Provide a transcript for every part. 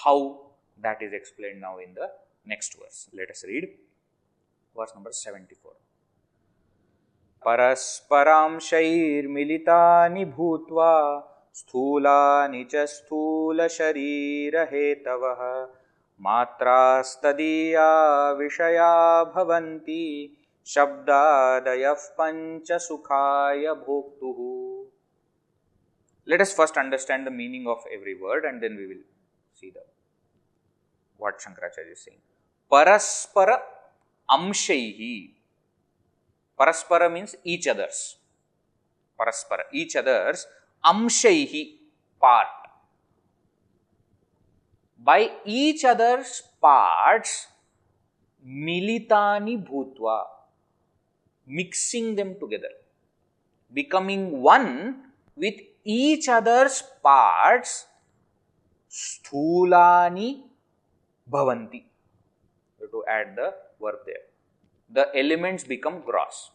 How? That is explained now in the next verse. Let us read verse number 74. परस्परांशैर्मिलितानि भूत्वा स्थूलानि च स्थूलशरीरहेतवः मात्रास्तदीया विषया भवन्ति शब्दादयः पञ्चसुखाय भोक्तुः. Let us first understand the meaning of every word and then we will see what Shankaracharya is saying. Paraspara amshaihi. Paraspara means each others. Paraspara, each others. Amshaihi, part. By each other's parts, militani bhutva, mixing them together, becoming one with each other's parts, sthulani bhavanti. You have to add the verb there. The elements become gross.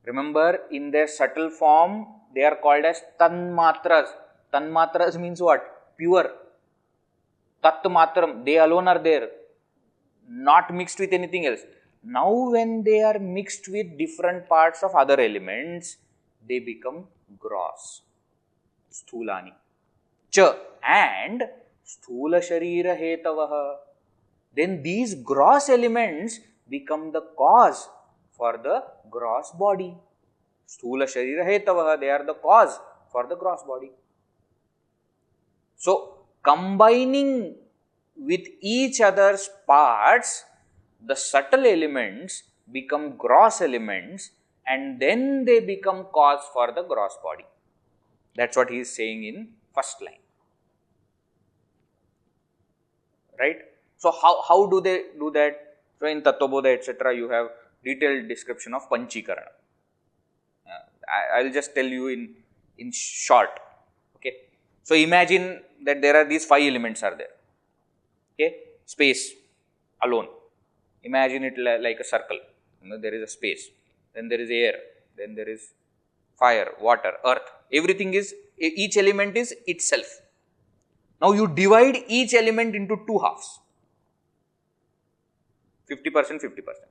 Remember, in their subtle form, they are called as tanmatras. Tanmatras means what? Pure. Tatmatram, they alone are there, not mixed with anything else. Now, when they are mixed with different parts of other elements, they become gross. Sthulani. Cha and sthula sharira hetavaha. Then these gross elements become the cause for the gross body. Sthula sharira hetavaha, they are the cause for the gross body. So, combining with each other's parts, the subtle elements become gross elements and then they become cause for the gross body. That's what he is saying in first line. Right? So, how do they do that? So, in Tattvabodha etc., you have detailed description of Panchikarana. I will just tell you in short. Okay. So, imagine that there are these 5 elements are there. Okay. Space alone. Imagine it like a circle. You know, there is a space. Then there is air. Then there is fire, water, earth. Everything is, each element is itself. Now, you divide each element into 2 halves. 50%, 50%.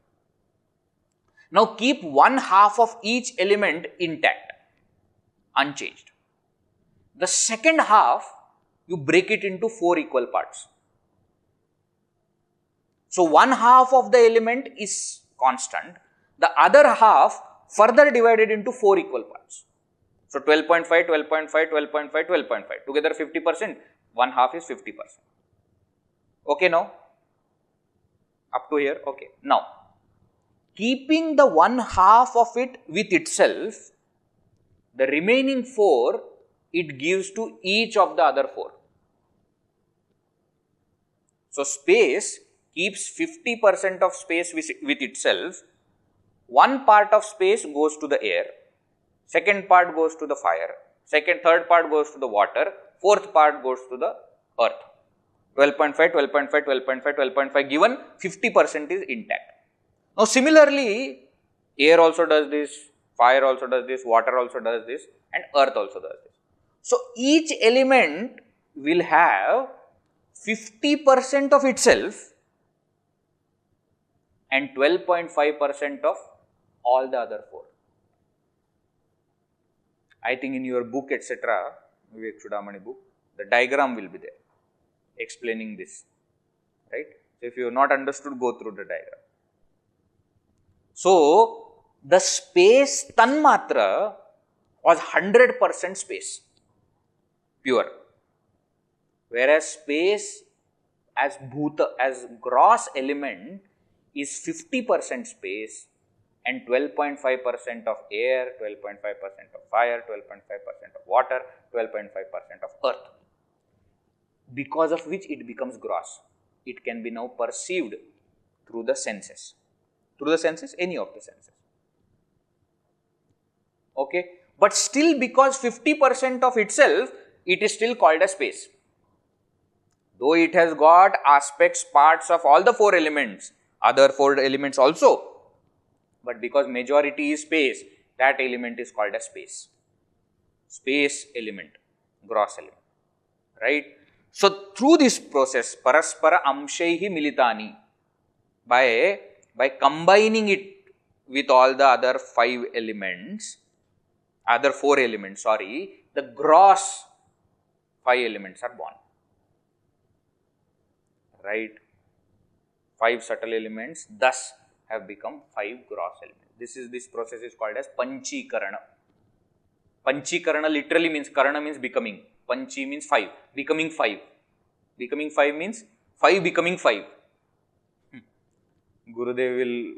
Now, keep 1 half of each element intact, unchanged. The second half, you break it into 4 equal parts. So, 1 half of the element is constant. The other half further divided into 4 equal parts. So, 12.5, 12.5, 12.5, 12.5. Together 50%, 1 half is 50%. Okay now? Up to here? Okay. Now, keeping the 1 half of it with itself, the remaining 4, it gives to each of the other 4. So, space keeps 50% of space with itself. 1 part of space goes to the air, second part goes to the fire, third part goes to the water, fourth part goes to the earth. 12.5, 12.5, 12.5, 12.5 given, 50% is intact. Now, similarly, air also does this, fire also does this, water also does this, and earth also does this. So, each element will have 50% of itself and 12.5% of all the other 4. I think in your book etc., Vivekachudamani book, the diagram will be there explaining this, right. So, if you have not understood, go through the diagram. So, the space Tanmatra was 100% space, pure, whereas space as Bhuta, as gross element is 50% space and 12.5% of air, 12.5% of fire, 12.5% of water, 12.5% of earth, because of which it becomes gross. It can be now perceived through the senses. Through the senses, any of the senses. Okay. But still, because 50% of itself, it is still called a space. Though it has got aspects, parts of all the 4 elements, other 4 elements also. But because majority is space, that element is called a space. Space element, gross element. Right. So through this process, paraspara amshaihi militani, by combining it with all the other four elements, the gross 5 elements are born. Right? 5 subtle elements thus have become 5 gross elements. This process is called as panchikarana. Panchikarana literally means, karana means becoming. Panchi means 5. Becoming 5. Becoming 5 means 5 becoming 5. Gurudev will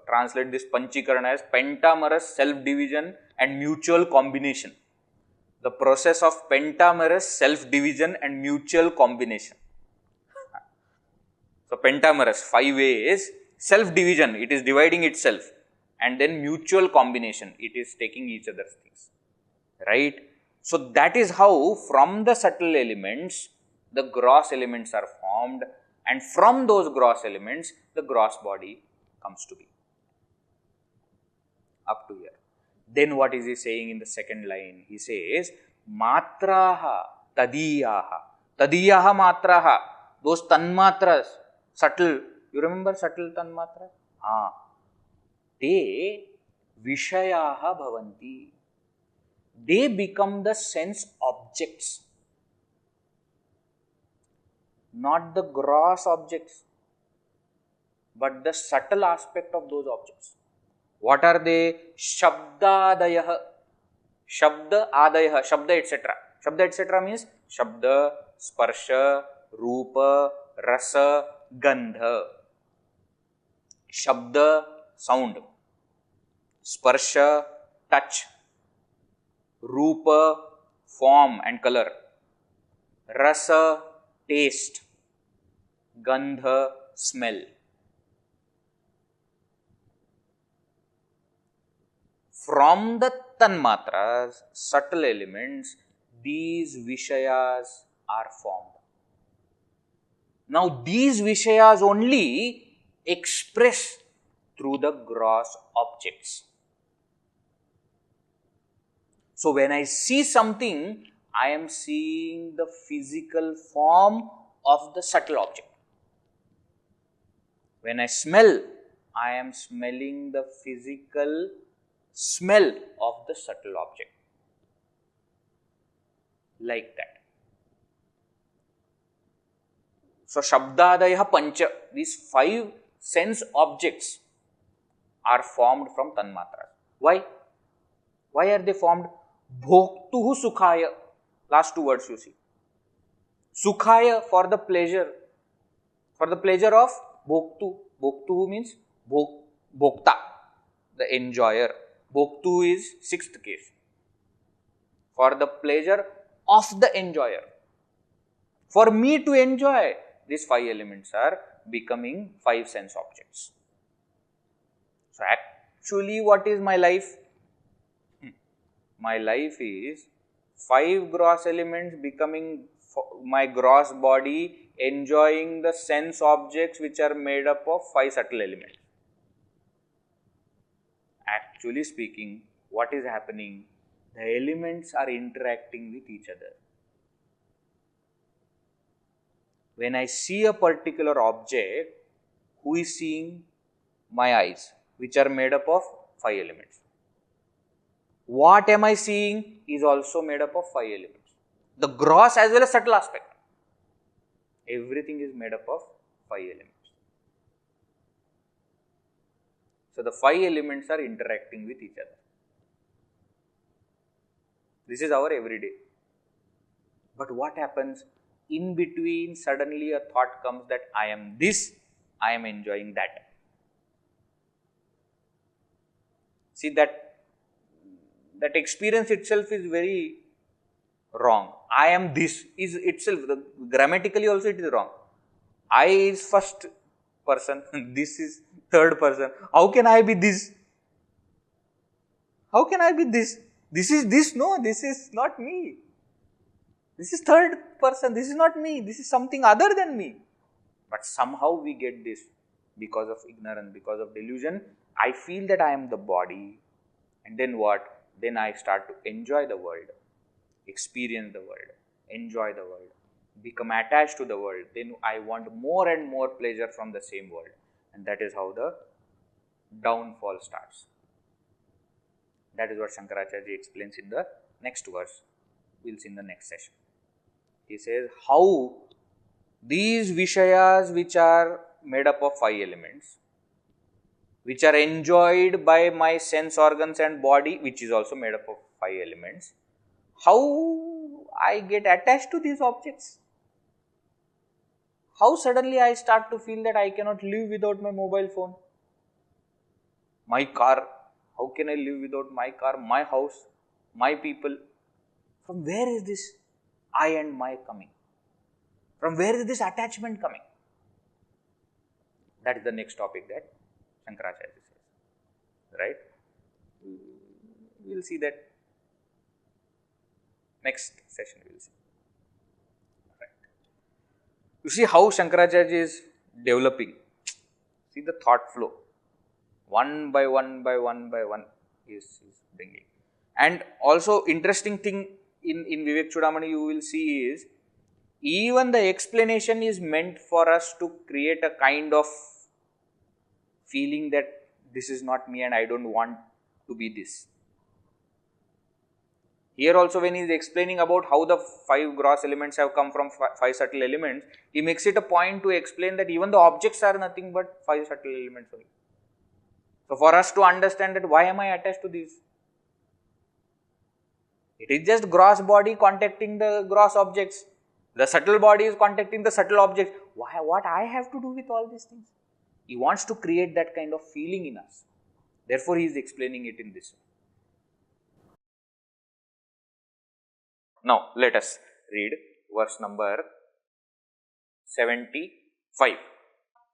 translate this panchikarana as pentamerous self-division and mutual combination. The process of pentamerous self-division and mutual combination. So pentamerous, 5 ways, self-division, it is dividing itself, and then mutual combination, it is taking each other's things. Right? So that is how from the subtle elements, the gross elements are formed, and from those gross elements, the gross body comes to be. Up to here. Then what is he saying in the second line? He says, matraha tadiyaha. Tadiyaha matraha. Those tanmatras, subtle, you remember subtle tanmatras? Te vishayaha bhavanti. They become the sense objects, not the gross objects, but the subtle aspect of those objects. What are they? Shabdadayah. Shabda adayah, Shabda etc. Shabda etc. means Shabda, Sparsha, Rupa, Rasa, Gandha. Shabda, sound. Sparsha, touch. Rupa, form and color. Rasa, taste. Gandha, smell. From the tanmatras, subtle elements, these vishayas are formed. Now these vishayas only express through the gross objects. So when I see something, I am seeing the physical form of the subtle object. When I smell, I am smelling the physical smell of the subtle object. Like that. So Shabdadaya Pancha, these 5 sense objects are formed from tanmatras. Why? Why are they formed? Bhoktuhu Sukhaya. Last 2 words you see. Sukhaya, for the pleasure. For the pleasure of Bhoktu. Bhoktuhu means Bhokta, the enjoyer. Bhoktu is 6th case. For the pleasure of the enjoyer. For me to enjoy, these 5 elements are becoming 5 sense objects. So actually what is my life? My life is 5 gross elements becoming my gross body, enjoying the sense objects which are made up of 5 subtle elements. Actually speaking, what is happening? The elements are interacting with each other. When I see a particular object, who is seeing? My eyes, which are made up of 5 elements. What am I seeing is also made up of 5 elements. The gross as well as subtle aspect. Everything is made up of 5 elements. So the 5 elements are interacting with each other. This is our everyday. But what happens? In between, suddenly a thought comes that I am this, I am enjoying that. See, that experience itself is very wrong. I am this is itself, grammatically also it is wrong. I is first person, this is third person. How can I be this? How can I be this? This is this, no, this is not me. This is third person, this is not me, this is something other than me. But somehow we get this because of ignorance, because of delusion. I feel that I am the body, and then what? Then I start to enjoy the world, experience the world, enjoy the world. become attached to the world, then I want more and more pleasure from the same world. And that is how the downfall starts. That is what Shankaracharya explains in the next verse. We will see in the next session. He says how these Vishayas, which are made up of 5 elements, which are enjoyed by my sense organs and body, which is also made up of 5 elements, how I get attached to these objects. How suddenly I start to feel that I cannot live without my mobile phone, my car. How can I live without my car, my house, my people? From where is this I and my coming? From where is this attachment coming? That is the next topic that Shankaracharya says. Right? We will see that next session. We will see. Right. You see how Shankaracharya is developing. See the thought flow. One by one by one by one is bringing. And also interesting thing in Vivekachudamani you will see is, even the explanation is meant for us to create a kind of feeling that this is not me and I don't want to be this. Here also when he is explaining about how the 5 gross elements have come from 5 subtle elements, he makes it a point to explain that even the objects are nothing but 5 subtle elements only. So for us to understand that why am I attached to these? It is just gross body contacting the gross objects. The subtle body is contacting the subtle objects. Why? What I have to do with all these things? He wants to create that kind of feeling in us. Therefore, he is explaining it in this way. Now, let us read verse number 75.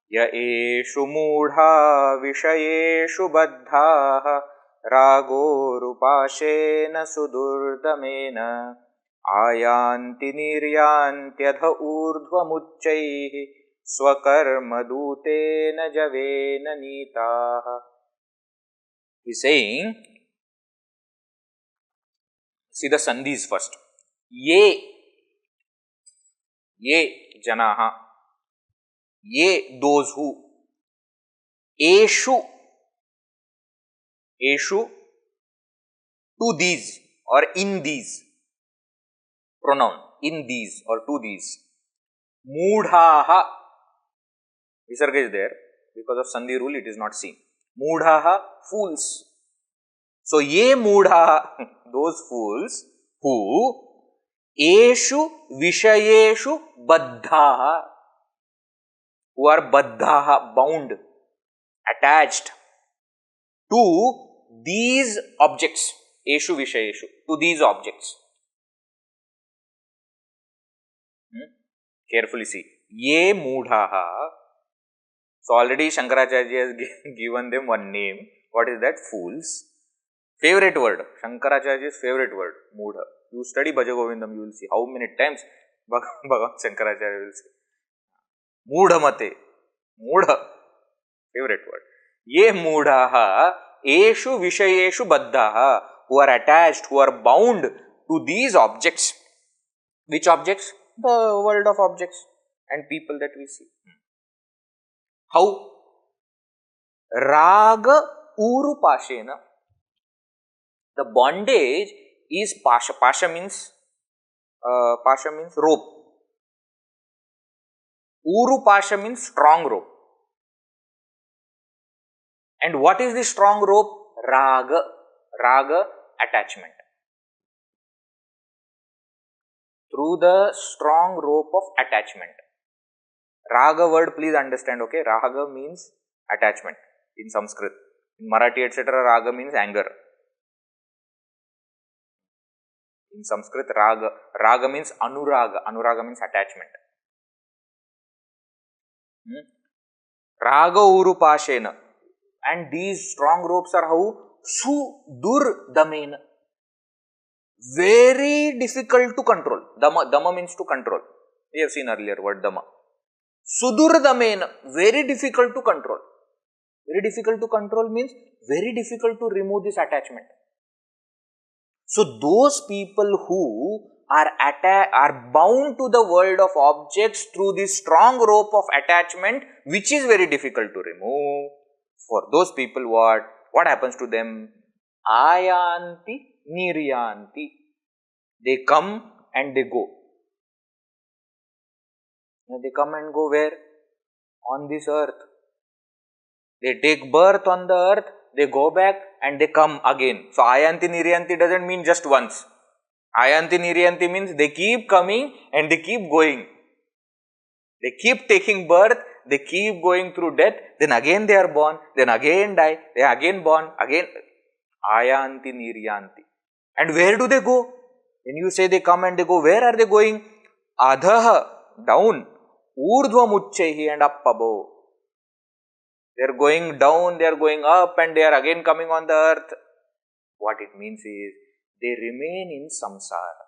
Ya eshu mudha vishayeshu baddha rago rupashena sudurdamena आयांति निर्यांत्यध ऊर्ध्वमुच्चैः स्वकर्मदूतेन जवेन नीताः. He is saying, see the sandhis first. Ye janaha, ye those who, eshu to these or in these, pronoun, in these or to these. Mudhaha, visarga is there, because of sandhi rule it is not seen. Mudhaha, fools. So, ye mudhaha, those fools who eshu vishayeshu baddhaha, who are baddhaha, bound, attached to these objects, eshu vishayeshu, to these objects. Carefully see, ye mudhaha. So already Shankaracharya has given them one name. What is that? Fools. Favorite word, Shankaracharya's favorite word, mudha. You study Bhaja Govindam, you will see how many times Bhagavan Shankaracharya will say. Mudha mate. Mudha. Favorite word. Ye mudhaha eshu vishayeshu baddhaha, who are attached, who are bound to these objects. Which objects? The world of objects and people that we see. How? Raga urupashena. The bondage is pasha. Pasha means rope. Urupasha means strong rope. And what is the strong rope? Raga. Raga, attachment. Through the strong rope of attachment. Raga word, please understand, okay? Raga means attachment in Sanskrit. In Marathi, etc., raga means anger. In Sanskrit, raga means anuraga. Anuraga means attachment. Raga urupashena. And these strong ropes are how? Sudurdamena. Very difficult to control. Dama means to control. We have seen earlier word dama. Sudurdamena, very difficult to control. Very difficult to control means very difficult to remove this attachment. So those people who are bound to the world of objects through this strong rope of attachment, which is very difficult to remove. For those people, what happens to them? Ayanti niryanti. They come and they go. They come and go where? On this earth. They take birth on the earth, they go back and they come again. So, Ayanti Niryanti doesn't mean just once. Ayanti Niryanti means they keep coming and they keep going. They keep taking birth, they keep going through death, then again they are born, then again die, they are again born, again. Ayanti Niryanti. And where do they go? When you say they come and they go, where are they going? Adhaha, down. Urdhva muchchehi, and up above. They are going down, they are going up, and they are again coming on the earth. What it means is, they remain in samsara.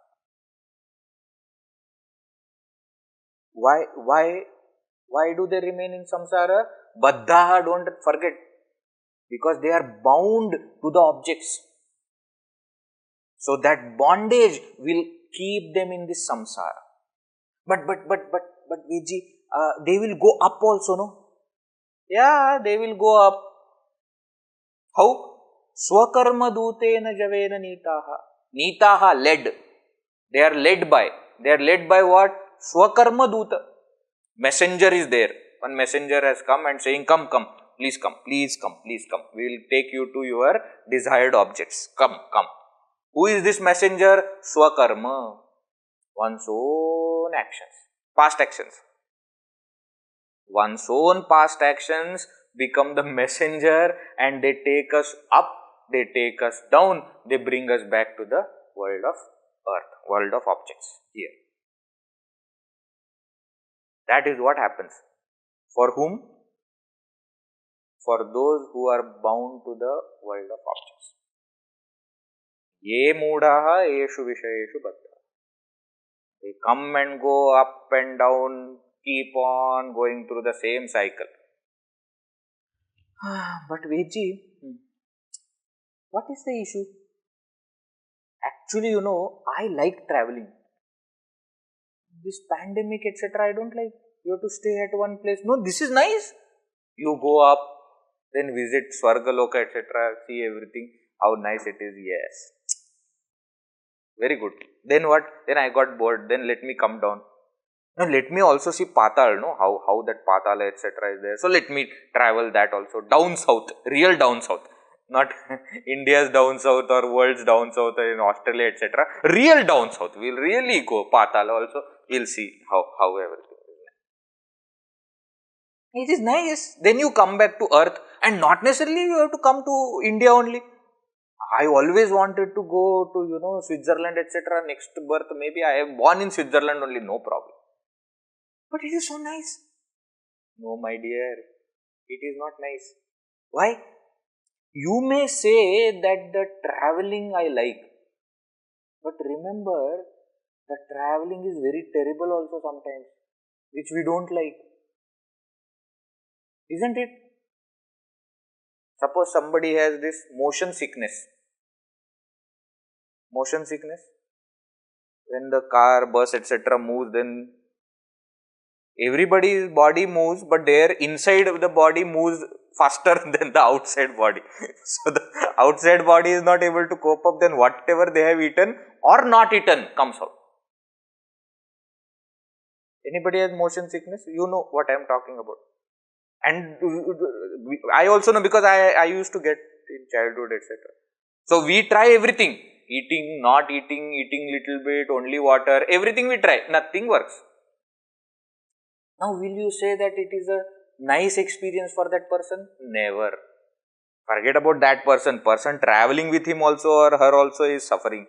Why do they remain in samsara? Baddha, don't forget. Because they are bound to the objects. So that bondage will keep them in this samsara. But Viji, they will go up also, no? Yeah, they will go up. How? Swakarma dutena javena nitaha. Nitaha, led. They are led by. They are led by what? Swakarma duta. Messenger is there. One messenger has come and saying, come, please come, please come, please come. We will take you to your desired objects. Come. Who is this messenger? Swakarma. One's own actions. Past actions. One's own past actions become the messenger and they take us up, they take us down, they bring us back to the world of earth, world of objects here. That is what happens. For whom? For those who are bound to the world of objects. Ye moodaha eshu vishayeshu baddha. They come and go up and down, keep on going through the same cycle. But Veji, what is the issue? Actually, I like traveling. This pandemic, etc., I don't like. You have to stay at one place. No, this is nice. You go up, then visit Swargaloka, etc., see everything, how nice it is. Yes. Very good. Then what? Then I got bored. Then let me come down. Now let me also see Patal, no? How that Patala, etc. is there. So let me travel that also. Down south, real down south. Not India's down south or world's down south or in Australia, etc. Real down south. We'll really go. Patala also. We'll see how everything is. It is nice. Then you come back to earth and not necessarily you have to come to India only. I always wanted to go to, Switzerland, etc. Next birth, maybe I am born in Switzerland only, no problem. But it is so nice. No, my dear, it is not nice. Why? You may say that the traveling I like. But remember, the traveling is very terrible also sometimes, which we don't like. Isn't it? Suppose somebody has this motion sickness. Motion sickness. When the car, bus, etc. moves, then everybody's body moves, but their inside of the body moves faster than the outside body. So the outside body is not able to cope up, then whatever they have eaten or not eaten comes out. Anybody has motion sickness? You know what I am talking about. And I also know because I used to get in childhood, etc. So we try everything. Eating, not eating, eating little bit, only water, everything we try. Nothing works. Now will you say that it is a nice experience for that person? Never. Forget about that person. Person traveling with him also or her also is suffering.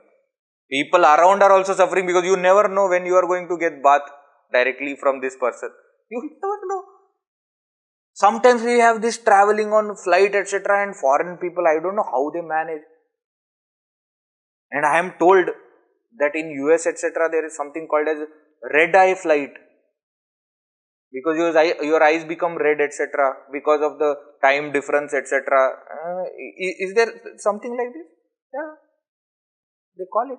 People around are also suffering because you never know when you are going to get bath directly from this person. You never know. Sometimes we have this traveling on flight, etc. and foreign people, I don't know how they manage. And I am told that in US, etc., there is something called as red eye flight. Because your eyes become red, etc. because of the time difference, etc. Is there something like this? Yeah, they call it.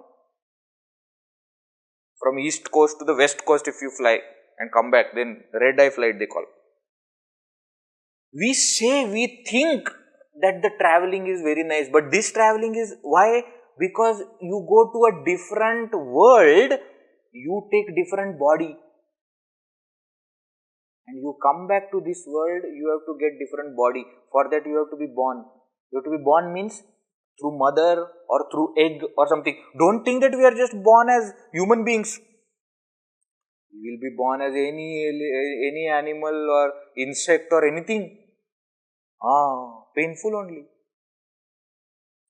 From east coast to the west coast if you fly and come back, then red eye flight they call. We think that the traveling is very nice, but this traveling is why? Because you go to a different world, you take different body. And you come back to this world, you have to get different body. For that you have to be born. You have to be born means through mother or through egg or something. Don't think that we are just born as human beings. We will be born as any animal or insect or anything. Painful only.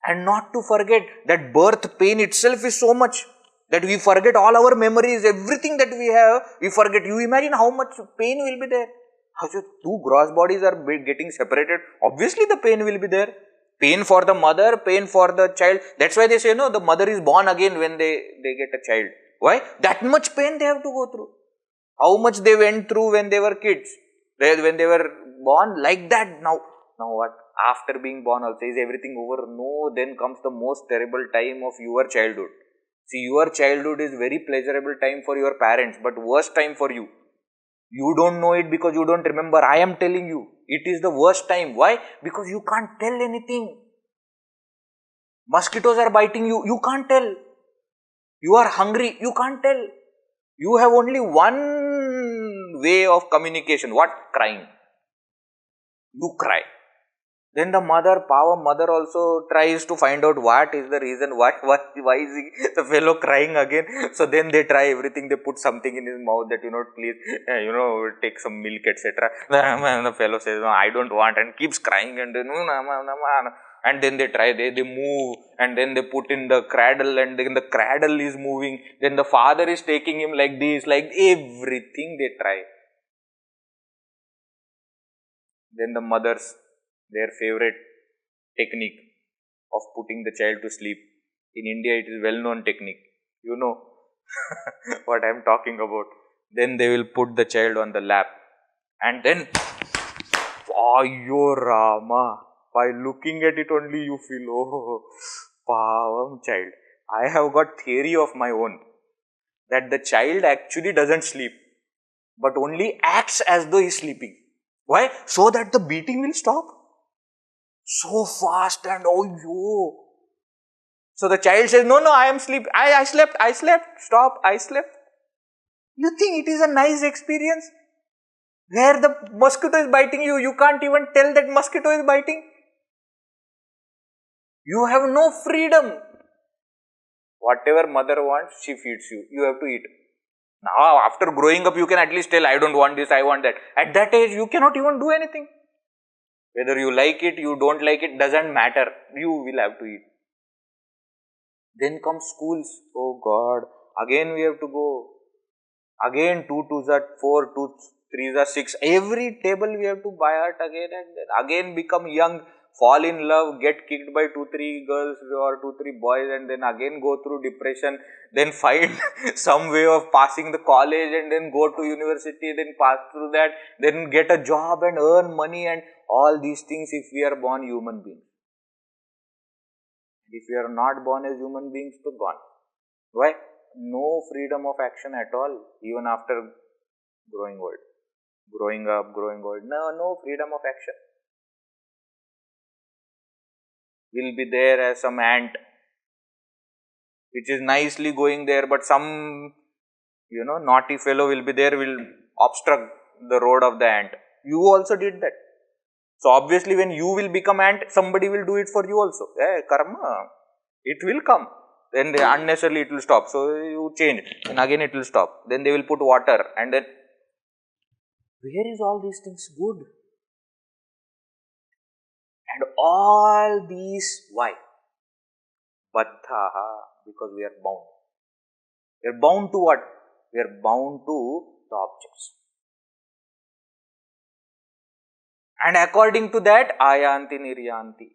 And not to forget that birth pain itself is so much that we forget all our memories, everything that we have, we forget. You imagine how much pain will be there. How two gross bodies are getting separated. Obviously the pain will be there. Pain for the mother, pain for the child. That's why they say, no, the mother is born again when they get a child. Why? That much pain they have to go through. How much they went through when they were kids. When they were born, like that. Now what? After being born also, is everything over? No, then comes the most terrible time of your childhood. See, your childhood is very pleasurable time for your parents, but worst time for you. You don't know it because you don't remember. I am telling you, it is the worst time. Why? Because you can't tell anything. Mosquitoes are biting you, you can't tell. You are hungry, you can't tell. You have only one way of communication. What? Crying. You cry. Then the mother, power mother also tries to find out what is the reason, why is the fellow crying again. So then they try everything, they put something in his mouth that, please, take some milk, etc. The fellow says, no, I don't want, and keeps crying, and then they try, they move, and then they put in the cradle, and then the cradle is moving. Then the father is taking him like this, like everything they try. Then the mothers, their favorite technique of putting the child to sleep. In India, it is well-known technique. You know what I am talking about. Then they will put the child on the lap. And then, Ayo Rama, by looking at it only you feel, oh, pavam child. I have got theory of my own that the child actually doesn't sleep, but only acts as though he is sleeping. Why? So that the beating will stop. So fast and oh yo. So the child says, no, I am sleep. I slept. Stop, I slept. You think it is a nice experience? Where the mosquito is biting you, you can't even tell that mosquito is biting. You have no freedom. Whatever mother wants, she feeds you. You have to eat. Now, after growing up, you can at least tell, I don't want this, I want that. At that age, you cannot even do anything. Whether you like it, you don't like it, doesn't matter. You will have to eat. Then comes schools. Oh God. Again we have to go. Again 2 2s are 4, 2 3s are 6. Every table we have to buy it again and then. Again become young, fall in love, get kicked by 2 3 girls or 2 3 boys, and then again go through depression. Then find some way of passing the college and then go to university, then pass through that, then get a job and earn money and all these things if we are born human beings. If we are not born as human beings, to gone. Why? No freedom of action at all, even after growing old. Growing up, growing old. No freedom of action. We'll be there as some ant, which is nicely going there, but some, naughty fellow will be there, will obstruct the road of the ant. You also did that. So obviously when you will become ant, somebody will do it for you also. Karma, it will come. Then unnecessarily it will stop. So you change, and again it will stop. Then they will put water, and then where is all these things good? And all these, why? Baddhaha, because we are bound. We are bound to what? We are bound to the objects. And according to that, ayanti niryanti,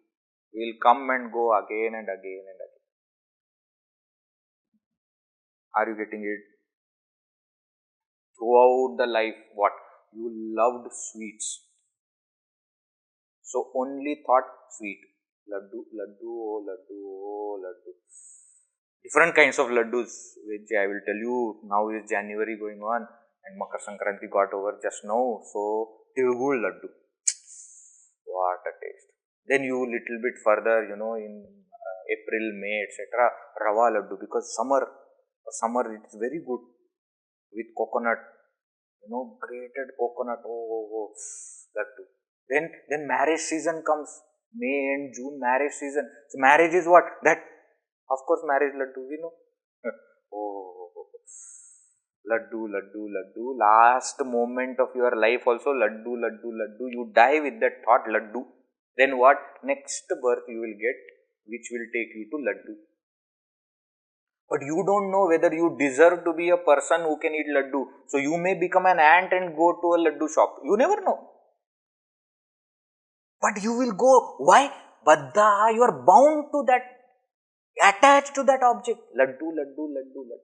will come and go again and again and again. Are you getting it? Throughout the life, what? You loved sweets. So only thought sweet. Laddu, laddu, oh laddu, oh laddu. Different kinds of laddus, which I will tell you. Now is January going on and Makar Sankranti got over just now. So, Tirugul laddu. What a taste. Then you little bit further, in April, May, etc. Rava laddu, because summer it is very good with coconut, grated coconut. Oh, laddu. Then marriage season comes. May and June, marriage season. So marriage is what? That, of course, marriage laddu, we know. Oh, laddu, laddu, laddu. Last moment of your life also, laddu, laddu, laddu. You die with that thought, laddu. Then what? Next birth you will get, which will take you to laddu. But you don't know whether you deserve to be a person who can eat laddu. So you may become an ant and go to a laddu shop. You never know. But you will go. Why? Baddha, you are bound to that, attached to that object. Laddu, laddu, laddu, laddu.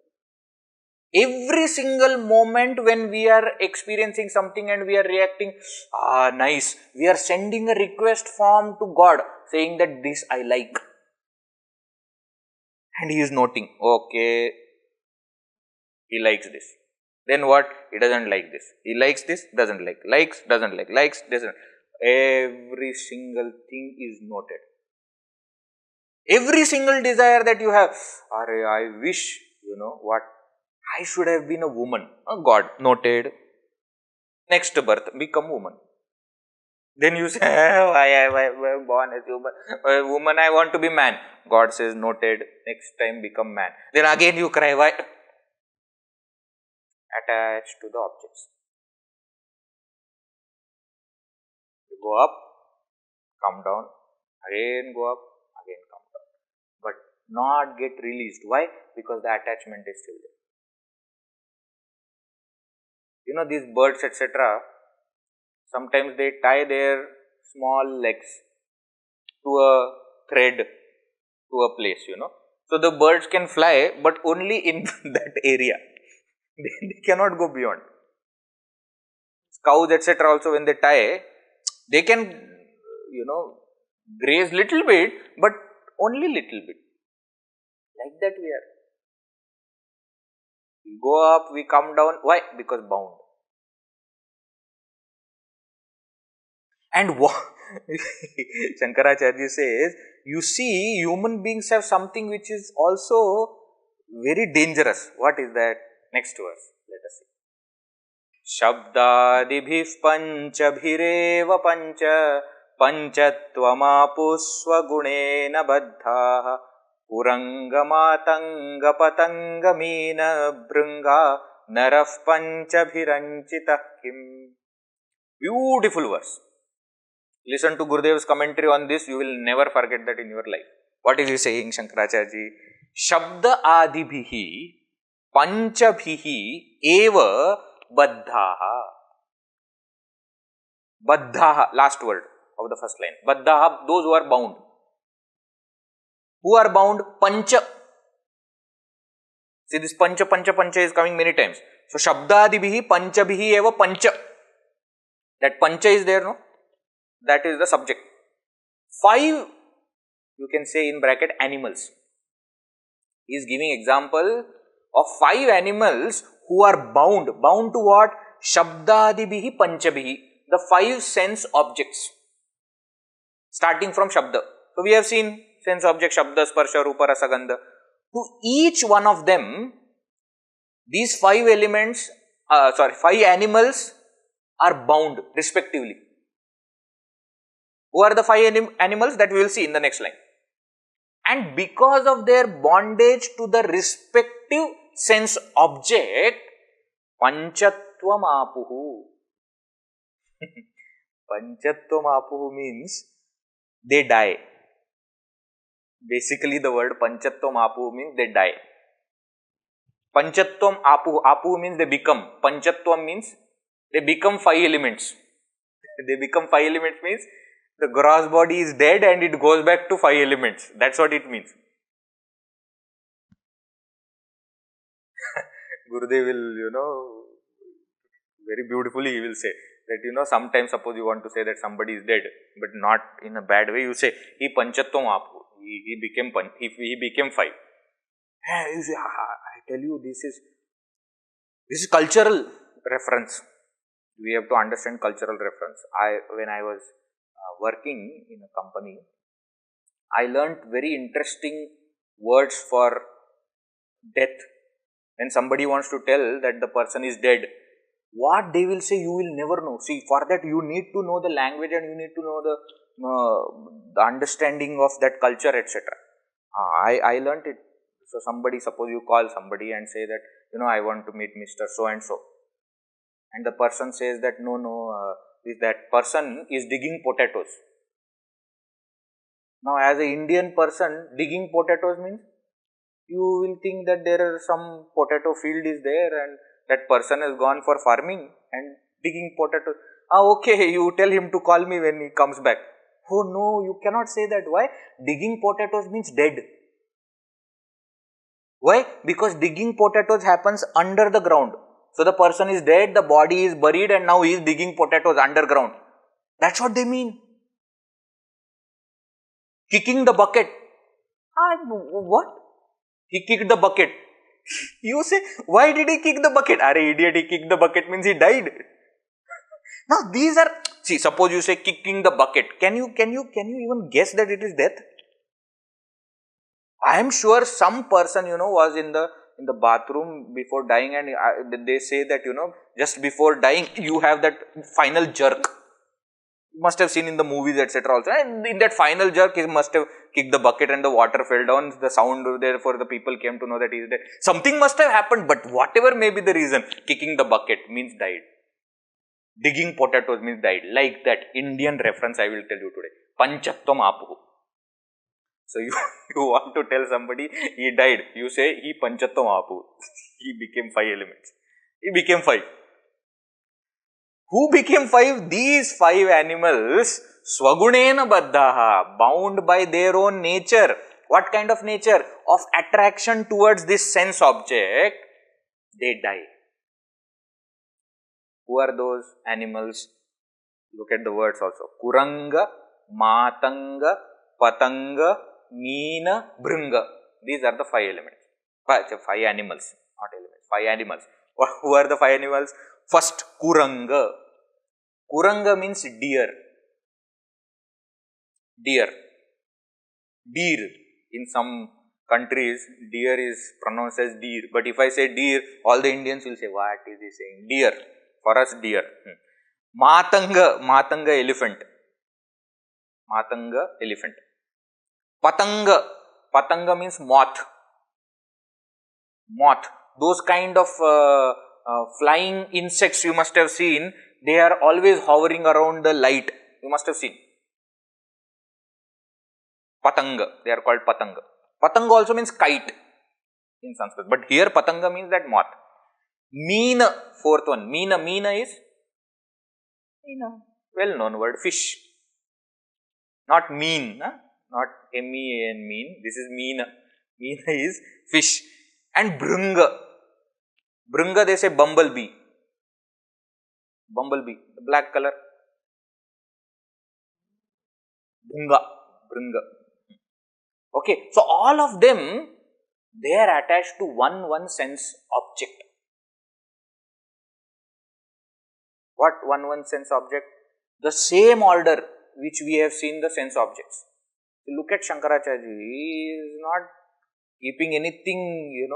Every single moment when we are experiencing something and we are reacting, nice, we are sending a request form to God saying that this I like. And he is noting, okay, he likes this. Then what? He doesn't like this. He likes this, doesn't like. Likes, doesn't like. Likes, doesn't. Every single thing is noted. Every single desire that you have. I wish, what? I should have been a woman. God, noted. Next birth, become woman. Then you say, why born as woman, I want to be man. God says, noted. Next time, become man. Then again you cry, why? Attached to the objects. You go up, come down, again go up, again come down. But not get released. Why? Because the attachment is still there. These birds, etc., sometimes they tie their small legs to a thread, to a place, So the birds can fly, but only in that area. They cannot go beyond. Cows, etc., also when they tie, they can, graze little bit, but only little bit. Like that we are. We go up, we come down. Why? Because bound. And what Shankaracharya says, you see, human beings have something which is also very dangerous. What is that? Next verse. Let us see. Shabdadibhih panchabhirev pancha panchatvamapusvagunena baddha purangamatanga patangamina bhrunga naraf panchabhiranchitah kim. Beautiful verse. Listen to Gurudev's commentary on this, you will never forget that in your life. What is he saying, Shankaracharya? Shabda adibhihi panchabhihi eva baddhaha. Baddhaha, last word of the first line. Baddhaha, those who are bound. Who are bound? Pancha. See, this pancha is coming many times. So, Shabdadibhihi panchabhihi eva pancha. That pancha is there, no? That is the subject. 5, you can say in bracket, animals. He is giving example of 5 animals who are bound. Bound to what? Shabdadibhihi panchabhihi. The 5 sense objects. Starting from Shabda. So, we have seen sense object Shabda, Sparsha, Rupa, Rasa, Gandha. To each one of them, these 5 elements, 5 animals are bound respectively. Who are the 5 animals? That we will see in the next line. And because of their bondage to the respective sense object, Panchatvam apuhu. Panchatvam apuhu means they die. Basically, the word Panchatvam apuhu means they die. Panchatvam apuhu. Apuhu means they become. Panchatvam means they become 5 elements. They become 5 elements means the gross body is dead and it goes back to 5 elements. That's what it means. Gurudev will, very beautifully he will say that, sometimes suppose you want to say that somebody is dead, but not in a bad way, you say, he panchatvam apu. He became 5. Hey, you say, I tell you, this is cultural reference. We have to understand cultural reference. When I was working in a company, I learnt very interesting words for death. When somebody wants to tell that the person is dead, what they will say, you will never know. See, for that you need to know the language and you need to know the understanding of that culture, etc. I learnt it. So somebody, suppose you call somebody and say that, I want to meet Mr. So and so. And the person says that, no, that person is digging potatoes. Now, as an Indian person, digging potatoes means, you will think that there are some potato field is there and that person has gone for farming and digging potatoes. Okay, you tell him to call me when he comes back. Oh no, you cannot say that. Why? Digging potatoes means dead. Why? Because digging potatoes happens under the ground. So the person is dead, the body is buried and now he is digging potatoes underground. That's what they mean. Kicking the bucket. What? He kicked the bucket. You say, why did he kick the bucket? Are idiot, he kicked the bucket means he died. Now these are, see, suppose you say kicking the bucket. Can you even guess that it is death? I am sure some person, was in the bathroom before dying and they say that, just before dying, you have that final jerk. You must have seen in the movies, etc. also. And in that final jerk, he must have kicked the bucket and the water fell down. The sound, therefore, the people came to know that he is dead. Something must have happened, but whatever may be the reason, kicking the bucket means died. Digging potatoes means died. Like that Indian reference I will tell you today. Panchatvam apuhu. So you want to tell somebody he died. You say he panchatvam apuhu. He became 5 elements. He became 5. Who became 5? These 5 animals, swagunena baddhaha, bound by their own nature. What kind of nature? Of attraction towards this sense object, they die. Who are those animals? Look at the words also. Kuranga, Matanga, Patanga, Meena, Bhrunga. These are the 5 elements. 5 animals, not elements. 5 animals. Who are the 5 animals? First, Kuranga. Kuranga means deer. Deer. Deer. In some countries, deer is pronounced as deer. But if I say deer, all the Indians will say, what is he saying? Deer. For us, deer. Matanga. Matanga, elephant. Matanga, elephant. Patanga. Patanga means moth. Moth. Those kind of flying insects you must have seen, they are always hovering around the light. You must have seen. Patanga. They are called Patanga. Patanga also means kite in Sanskrit. But here Patanga means that moth. Meena, 4th one. Meena is? Meena. Well known word. Fish. Not mean. Huh? Not M-E-A-N mean. This is Meena. Meena is fish. And Bhrunga. Bhrunga, they say bumblebee. Bumblebee. The black color. Bhrunga. Bhrunga. Okay. So all of them, they are attached to one sense object. What one sense object? The same order which we have seen the sense objects. Look at Shankaracharya, he is not keeping anything,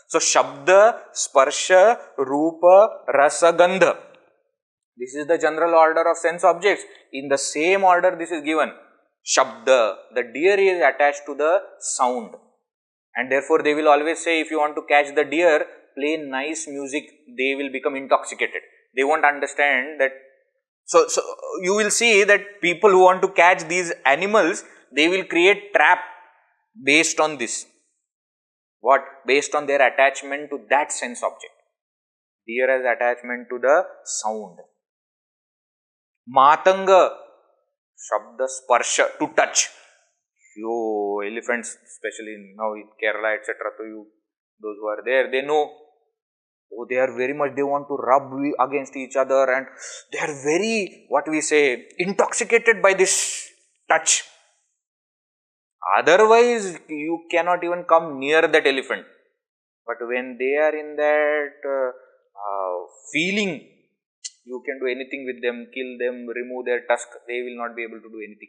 So, Shabda, Sparsha, Rupa, Rasa, Gandha. This is the general order of sense objects. In the same order this is given. Shabda, the deer is attached to the sound. And therefore, they will always say, if you want to catch the deer, play nice music, they will become intoxicated. They won't understand that. So you will see that people who want to catch these animals, they will create trap based on this. What? Based on their attachment to that sense object. Deer has attachment to the sound. Matanga, Shabda, Sparsha, to touch. Yo, elephants, especially now in Kerala, etc. So those who are there, they know. Oh, they are very much, they want to rub against each other and they are very, what we say, intoxicated by this touch. Otherwise, you cannot even come near that elephant. But when they are in that feeling, you can do anything with them, kill them, remove their tusk, they will not be able to do anything.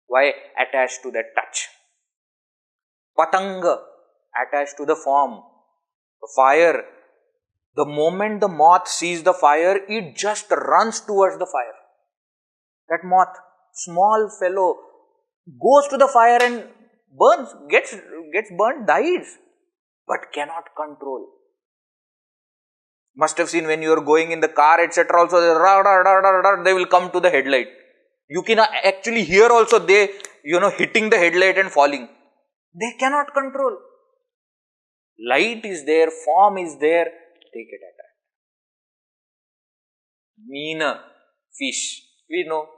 Why? Attached to that touch. Patanga, attached to the form. Fire. The moment the moth sees the fire, it just runs towards the fire. That moth, small fellow, goes to the fire and burns, gets burnt, dies, but cannot control. Must have seen when you are going in the car, etc. Also, they will come to the headlight. You can actually hear also they, hitting the headlight and falling. They cannot control. Light is there, form is there, they get attacked. Meena, fish, we know.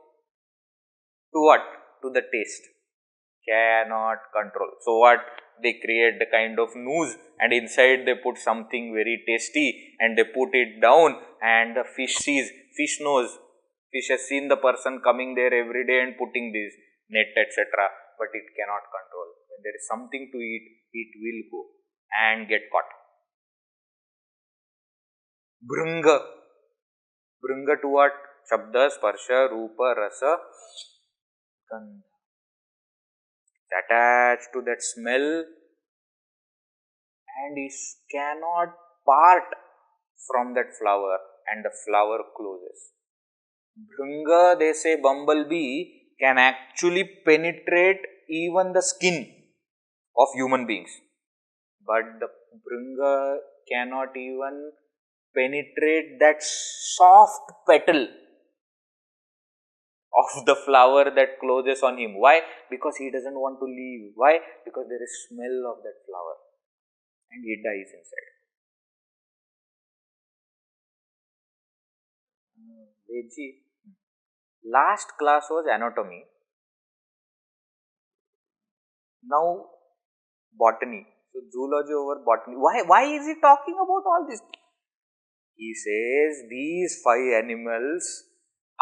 To what? To the taste. Cannot control. So what? They create the kind of noose and inside they put something very tasty and they put it down and the fish sees, fish knows. Fish has seen the person coming there every day and putting this net, etc. But it cannot control. When there is something to eat, it will go and get caught. Bhrunga. Bhrunga to what? Shabda, Sparsha, Rupa, Rasa, Gandha. Attached to that smell and it cannot part from that flower and the flower closes. Bhrunga, they say bumblebee, can actually penetrate even the skin of human beings. But the Bhrunga cannot even penetrate that soft petal of the flower that closes on him. Why? Because he doesn't want to leave. Why? Because there is smell of that flower and he dies inside. Veji, last class was anatomy. Now botany. So zoology over botany. Why is he talking about all this? He says these 5 animals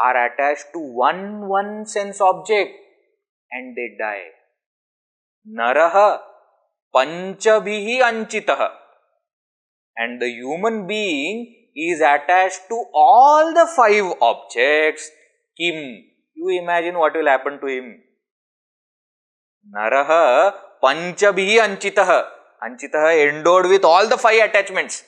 are attached to one sense object and they die. Naraha panchabhihi anchitaha. And the human being is attached to all the 5 objects. Kim, you imagine what will happen to him. Naraha panchabhihi anchitaha. Anchitaha endowed with all the 5 attachments.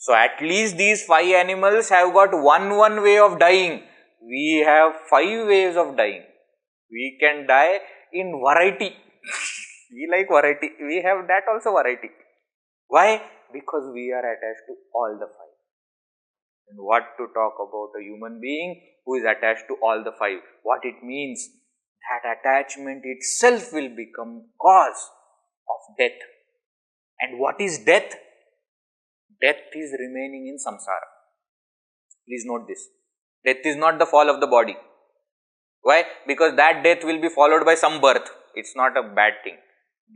So at least these 5 animals have got one way of dying. We have 5 ways of dying. We can die in variety. We like variety. We have that also variety. Why? Because we are attached to all the 5. And what to talk about a human being who is attached to all the 5? What it means? That attachment itself will become cause of death. And what is death? Death is remaining in samsara. Please note this. Death is not the fall of the body. Why? Because that death will be followed by some birth. It's not a bad thing.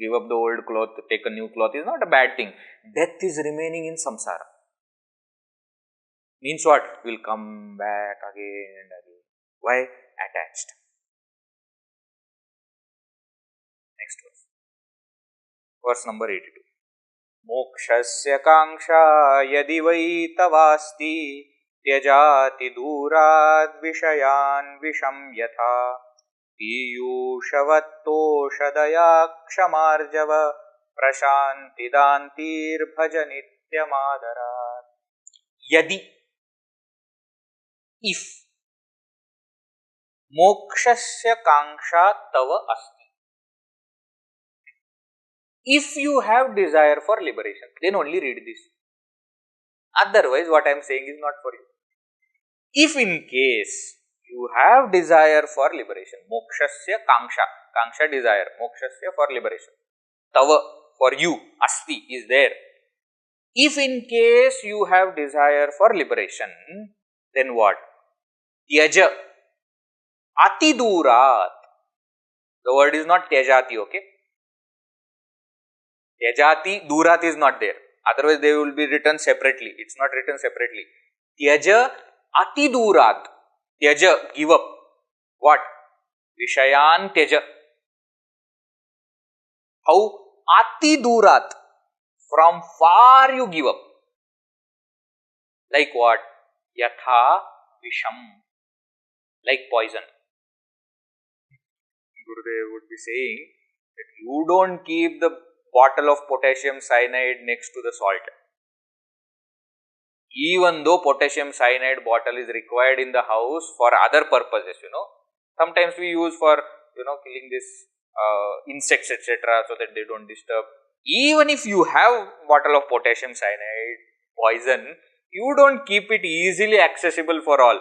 Give up the old cloth, take a new cloth is not a bad thing. Death is remaining in samsara. Means what? We'll come back again and again. Why? Attached. Next verse. Verse number 82. Mokshasya kangsha yadi vai tavasti त्यजाति दूराद् विषयान् विषं यथा पीयूषवत्तोषधया क्षमार्जव प्रशान्तिदान्तिर्भज नित्यमादरात्. यदि, if, mokshasya kangsha tava asti, if you have desire for liberation, then only read this. Otherwise, what I am saying is not for you. If in case you have desire for liberation, mokshasya kangsha, kangsha desire, mokshasya for liberation, tava for you, asti is there. If in case you have desire for liberation, then what? Tyaja, ati durat. The word is not tyajati, okay? Tyajati, durat is not there. Otherwise, they will be written separately. It's not written separately. Tyaja ati durat. Tyaja, give up. What? Vishayan Teja. How? Ati Durat. From far you give up. Like what? Yatha Visham. Like poison. Gurudev would be saying that you don't keep the bottle of potassium cyanide next to the salt. Even though potassium cyanide bottle is required in the house for other purposes, sometimes we use for, killing this insects, etc., so that they don't disturb. Even if you have bottle of potassium cyanide poison, you don't keep it easily accessible for all.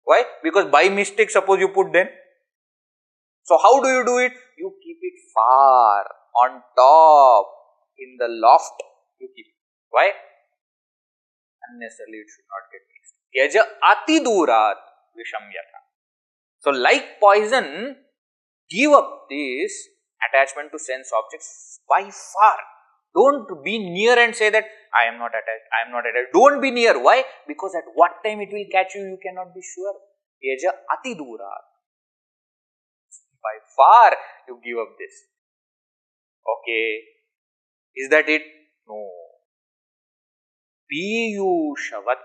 Why? Because by mistake, suppose you put then. So how do you do it? You keep it far on top in the loft. You keep it. Why? Unnecessarily it should not get mixed. Yaja ati durat visham yatha. So like poison, give up this attachment to sense objects by far. Don't be near and say that I am not attached, I am not attached. Don't be near. Why? Because at what time it will catch you, you cannot be sure. Yaja ati durat. By far you give up this. Okay. Is that it? No. Piyushavat.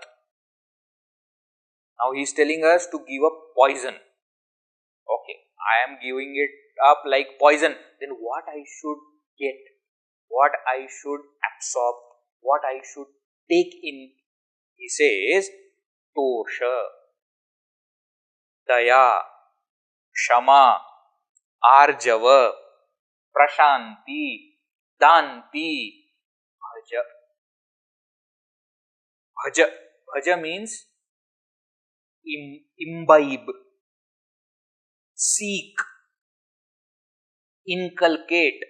Now he is telling us to give up poison. Okay. I am giving it up like poison. Then what I should get? What I should absorb? What I should take in? He says, Tosha, Daya, Shama, Arjava, Prashanti, Danti, Bhaja. Bhaja. Bhaja means imbibe, seek, inculcate.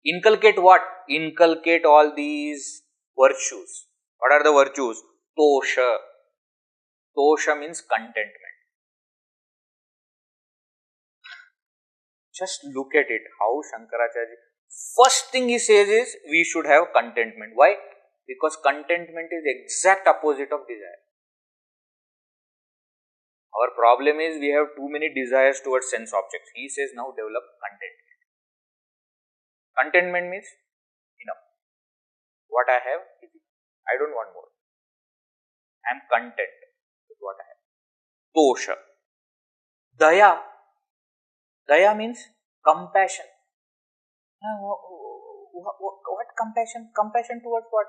Inculcate what? Inculcate all these virtues. What are the virtues? Tosha. Tosha means contentment. Just look at it, how Shankaracharya, first thing he says is, we should have contentment. Why? Because contentment is exact opposite of desire. Our problem is we have too many desires towards sense objects. He says now develop contentment. Contentment means enough. What I have is enough. I don't want more. I am content with what I have. Tosha. Daya. Daya means compassion. What compassion? Compassion towards what?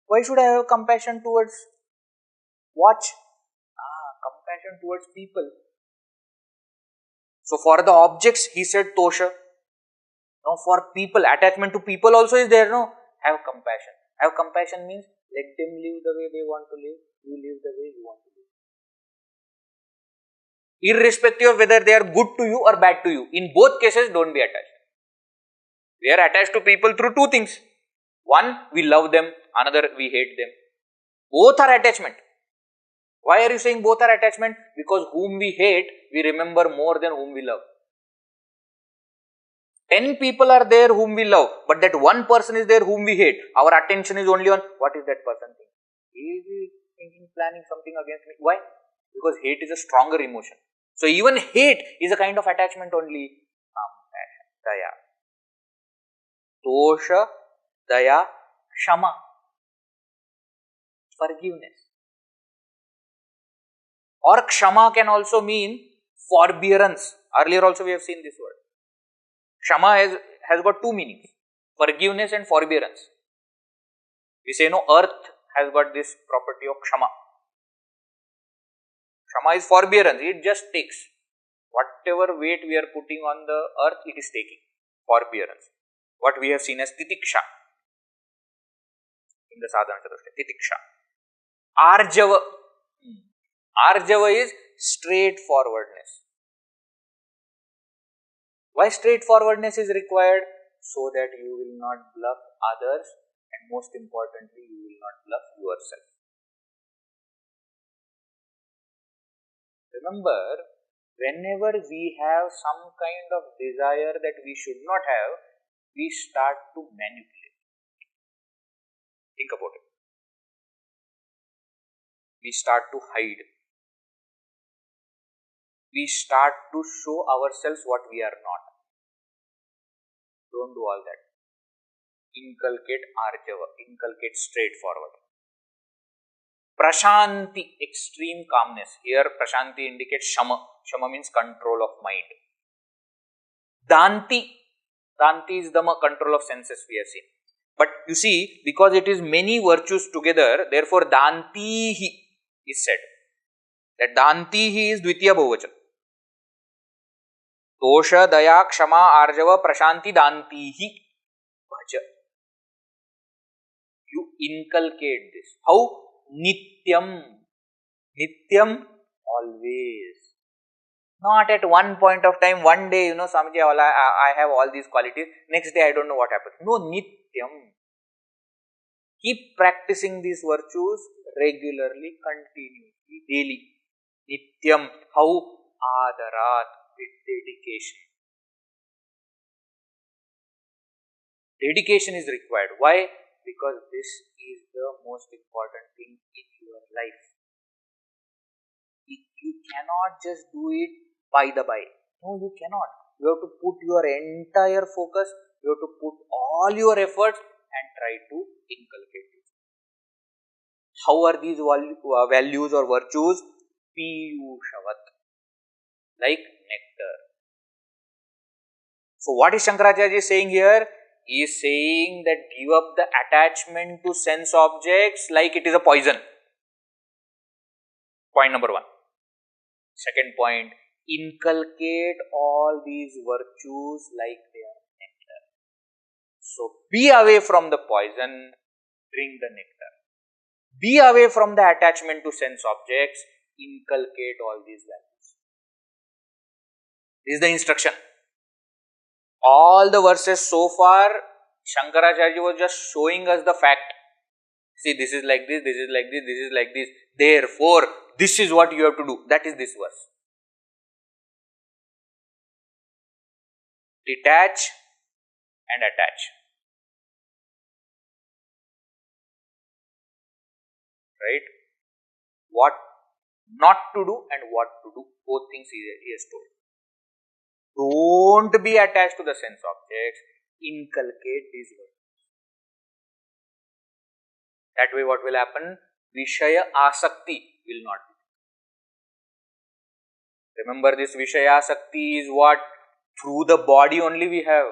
Why should I have compassion towards watch? Compassion towards people. So for the objects, he said Tosha. Now for people, attachment to people also is there, no? Have compassion. Have compassion means let them live the way they want to live. You live the way you want to live. Irrespective of whether they are good to you or bad to you. In both cases, don't be attached. We are attached to people through two things. One, we love them. Another, we hate them. Both are attachment. Why are you saying both are attachment? Because whom we hate, we remember more than whom we love. 10 people are there whom we love, but that one person is there whom we hate. Our attention is only on what is that person thinking. Is he thinking, planning something against me? Why? Because hate is a stronger emotion. So even hate is a kind of attachment only. Daya. Tosha, Daya, Shama. Forgiveness. Or Kshama can also mean forbearance. Earlier also we have seen this word. Kshama has got two meanings. Forgiveness and forbearance. We say no, earth has got this property of Kshama. Kshama is forbearance. It just takes. Whatever weight we are putting on the earth, it is taking. Forbearance. What we have seen as Titiksha. In the Sadhana Chaturashti. Titiksha. Arjava. Arjava is straightforwardness. Why straightforwardness is required? So that you will not bluff others, and most importantly, you will not bluff yourself. Remember, whenever we have some kind of desire that we should not have, we start to manipulate. Think about it. We start to hide. we start to show ourselves what we are not. Don't do all that. Inculcate arjava, inculcate straightforward. Prashanti, extreme calmness. Here prashanti indicates shama. Shama means control of mind. Danti, danti is the control of senses we have seen. But you see, because it is many virtues together, therefore dantihi is said. That dantihi is dvitiya bahuvachan. Dosha, daya, kshama, arjava, prashanti, dantihi. Bhaja. You inculcate this. How? Nityam. Nityam, always. Not at one point of time, one day, Swamiji, I have all these qualities. Next day, I don't know what happens. No, Nityam. Keep practicing these virtues regularly, continuously, daily. Nityam. How? Adarat, with dedication. Dedication is required. Why? Because this is the most important thing in your life. You cannot just do it by the by. No, you cannot. You have to put your entire focus, you have to put all your efforts and try to inculcate it. How are these values or virtues? Piyushavat, like nectar. So what is Shankaracharya saying here? He is saying that give up the attachment to sense objects like it is a poison. Point number 1. Second point, inculcate all these virtues like they are nectar. So be away from the poison, drink the nectar. Be away from the attachment to sense objects, inculcate all these values. This is the instruction. All the verses so far, Shankaracharya was just showing us the fact. See, this is like this, this is like this, this is like this. Therefore, this is what you have to do. That is this verse. Detach and attach. Right? What not to do and what to do. Both things he has told. Don't be attached to the sense objects. Inculcate these virtues. That way what will happen? Vishaya asakti will not be. Remember, this Vishaya asakti is what? Through the body only we have.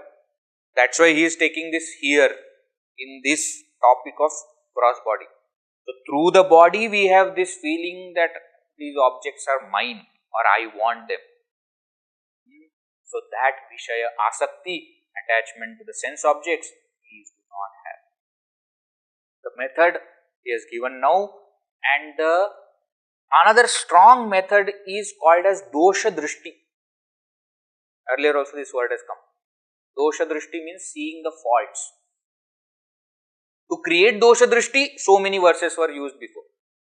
That's why he is taking this here in this topic of cross body. So through the body we have this feeling that these objects are mine or I want them. So that Vishaya asakti, attachment to the sense objects, these do not have. The method is given now, and another strong method is called as dosha drishti. Earlier also this word has come. Dosha drishti means seeing the faults. To create dosha drishti, so many verses were used before.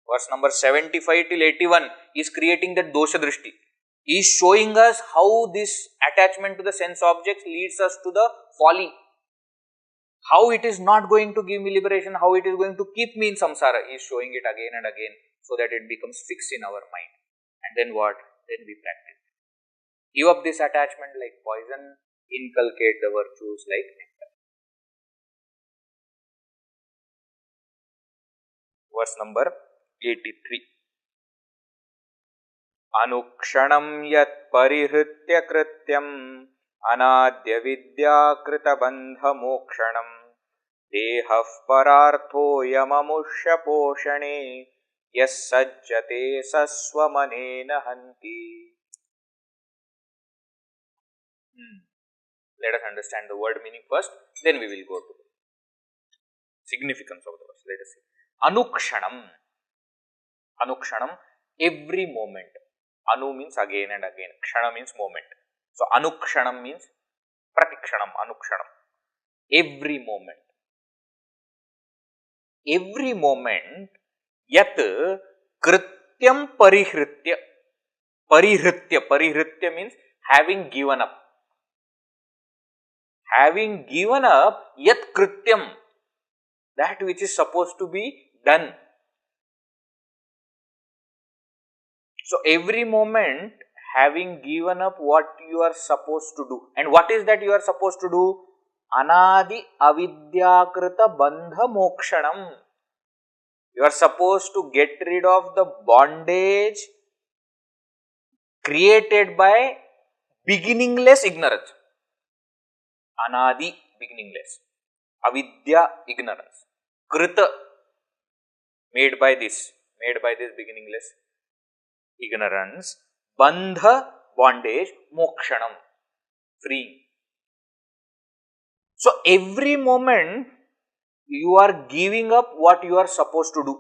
Verse number 75 till 81 is creating that dosha drishti. He is showing us how this attachment to the sense objects leads us to the folly. How it is not going to give me liberation, how it is going to keep me in samsara. He is showing it again and again so that it becomes fixed in our mind. And then what? Then we practice. Give up this attachment like poison, inculcate the virtues like nectar. Verse number 83. Anukshanam yat parihritya krityam anadya vidyakrita bandha mokshanam dehah parartho yamamushya poshane yas sajjate saswamanena hanti. Let us understand the word meaning first, then we will go to the significance of the verse. Let us see. Anukshanam. Anukshanam, every moment. Anu means again and again. Kshana means moment. So, anukshanam means pratikshanam, anukshanam. Every moment. Every moment, yat krityam parihritya. Parihritya means having given up. Having given up, yat krityam, that which is supposed to be done. So, every moment having given up what you are supposed to do. And what is that you are supposed to do? Anadi avidyakrita bandha mokshanam. You are supposed to get rid of the bondage created by beginningless ignorance. Anadi, beginningless. Avidya, ignorance. Krita, made by this beginningless ignorance. Bandha, bondage. Mokshanam, free. So every moment you are giving up what you are supposed to do.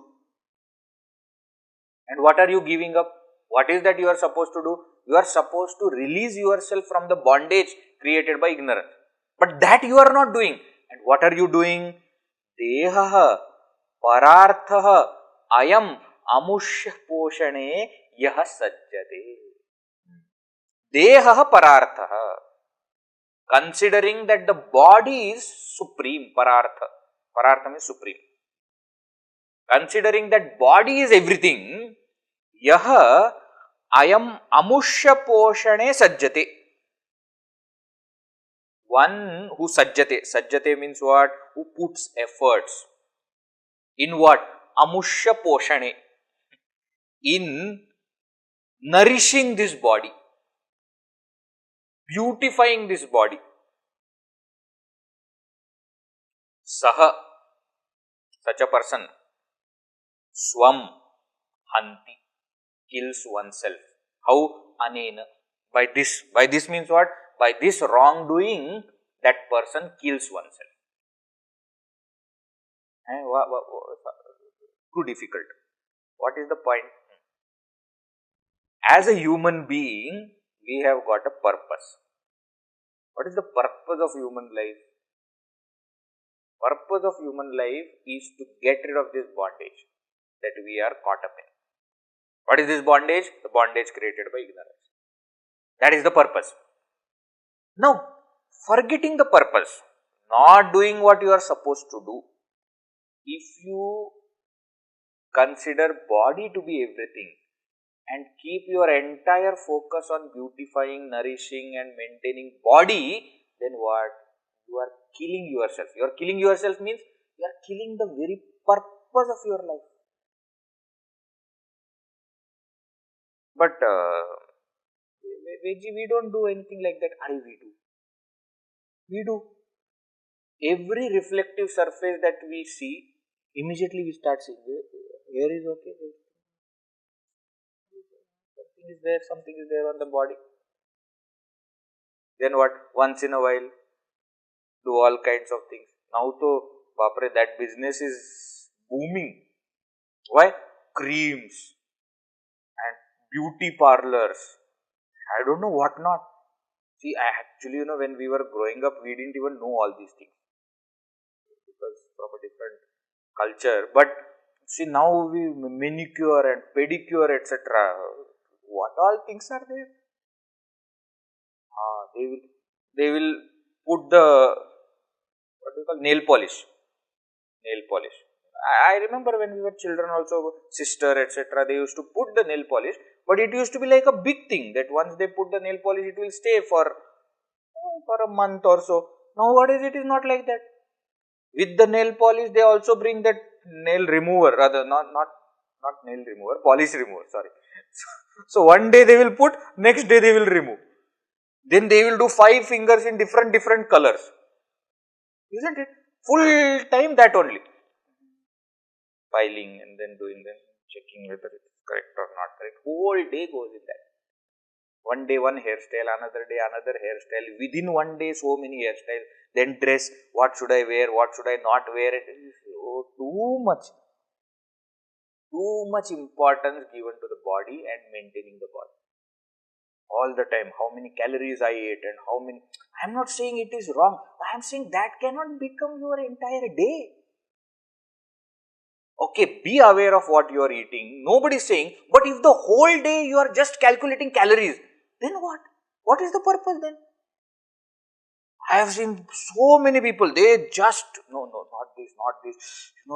And what are you giving up? What is that you are supposed to do? You are supposed to release yourself from the bondage created by ignorance. But that you are not doing. And what are you doing? Dehaha pararthaha ayam amushya poshane yaha sajjate. Dehaha pararthaha. Considering that the body is supreme, parartha. Parartha means supreme. Considering that body is everything, yaha ayam amushya poshane sajjate. One who sajjate means what? Who puts efforts. In what? Amushya poshane. In nourishing this body. Beautifying this body. Saha, such a person, swam hanti, kills oneself. How? Anena. By this means what? By this wrongdoing, that person kills oneself. Too difficult. What is the point? As a human being, we have got a purpose. What is the purpose of human life? Purpose of human life is to get rid of this bondage that we are caught up in. What is this bondage? The bondage created by ignorance. That is the purpose. Now, forgetting the purpose, not doing what you are supposed to do, if you consider body to be everything and keep your entire focus on beautifying, nourishing and maintaining body, then what? You are killing yourself. You are killing yourself means you are killing the very purpose of your life. But we don't do anything like that. We do. Every reflective surface that we see, immediately we start saying, here is okay. Something is there on the body. Then what? Once in a while, do all kinds of things. Now to Bapre, that business is booming. Why? Creams and beauty parlors. I don't know what not. See, actually, when we were growing up, we didn't even know all these things. Because from a different culture. But see, now we manicure and pedicure, etc. What all things are there? They will put the nail polish. I remember when we were children also, sister, etc. They used to put the nail polish, but it used to be like a big thing that once they put the nail polish, it will stay for a month or so. Nowadays, it is not like that. With the nail polish, they also bring that nail remover, rather not nail remover, polish remover. Sorry. So one day they will put, next day they will remove. Then they will do 5 fingers in different colors. Isn't it? Full time that only. Filing and then checking whether it is correct or not correct. Whole day goes in that. One day one hairstyle, another day another hairstyle. Within one day so many hairstyles. Then dress, what should I wear, what should I not wear. It is too much importance given to the body and maintaining the body. All the time, how many calories I ate and how many. I am not saying it is wrong. I am saying that cannot become your entire day. Okay, be aware of what you are eating. Nobody is saying, but if the whole day you are just calculating calories, then what? What is the purpose then? I have seen so many people, they just, no, not this.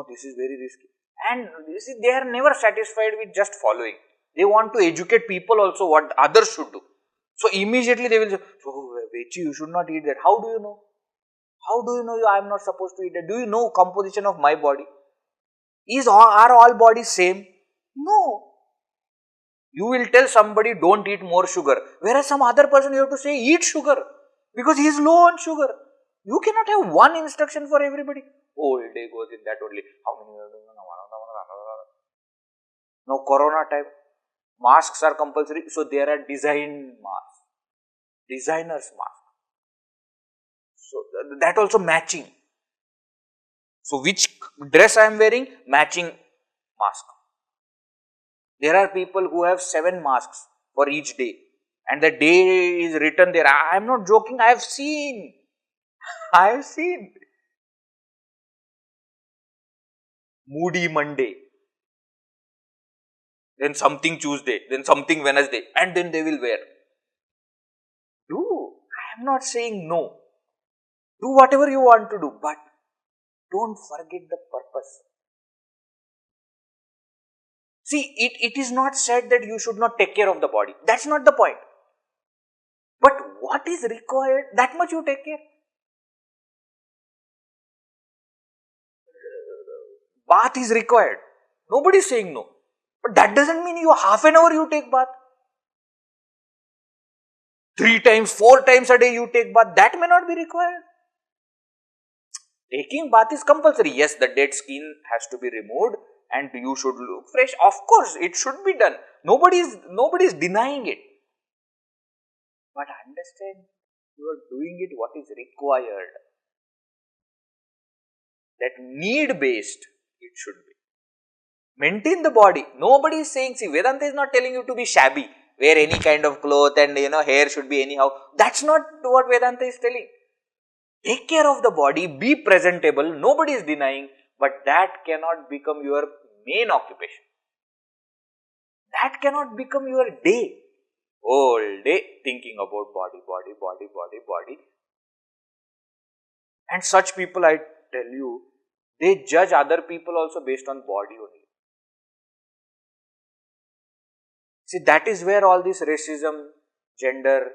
This is very risky. And you see, they are never satisfied with just following. They want to educate people also what others should do. So immediately they will say, oh, Vechi, you should not eat that. How do you know? How do you know I am not supposed to eat that? Do you know composition of my body? Are all bodies same? No. You will tell somebody don't eat more sugar, whereas some other person you have to say eat sugar because he is low on sugar. You cannot have one instruction for everybody. Whole day goes in that only. How many? Now corona time, masks are compulsory, so there are designed masks, designers mask. So that also matching. So which dress I am wearing, matching mask. There are people who have 7 masks for each day, and the day is written there. I am not joking. I have seen. I have seen. Moody Monday, then something Tuesday, then something Wednesday, and then they will wear. Do. I am not saying no. Do whatever you want to do, but don't forget the purpose. See, it is not said that you should not take care of the body. That's not the point. But what is required, that much you take care. Bath is required. Nobody is saying no. But that doesn't mean you half an hour you take bath. 3 times, 4 times a day you take bath. That may not be required. Taking bath is compulsory. Yes, the dead skin has to be removed and you should look fresh. Of course, it should be done. Nobody is denying it. But understand, you are doing it what is required. That need based it should be. Maintain the body. Nobody is saying, see, Vedanta is not telling you to be shabby, wear any kind of cloth and hair should be anyhow. That's not what Vedanta is telling. Take care of the body, be presentable, nobody is denying, but that cannot become your main occupation. That cannot become your day. Whole day thinking about body. And such people, I tell you, they judge other people also based on body only. See, that is where all this racism, gender,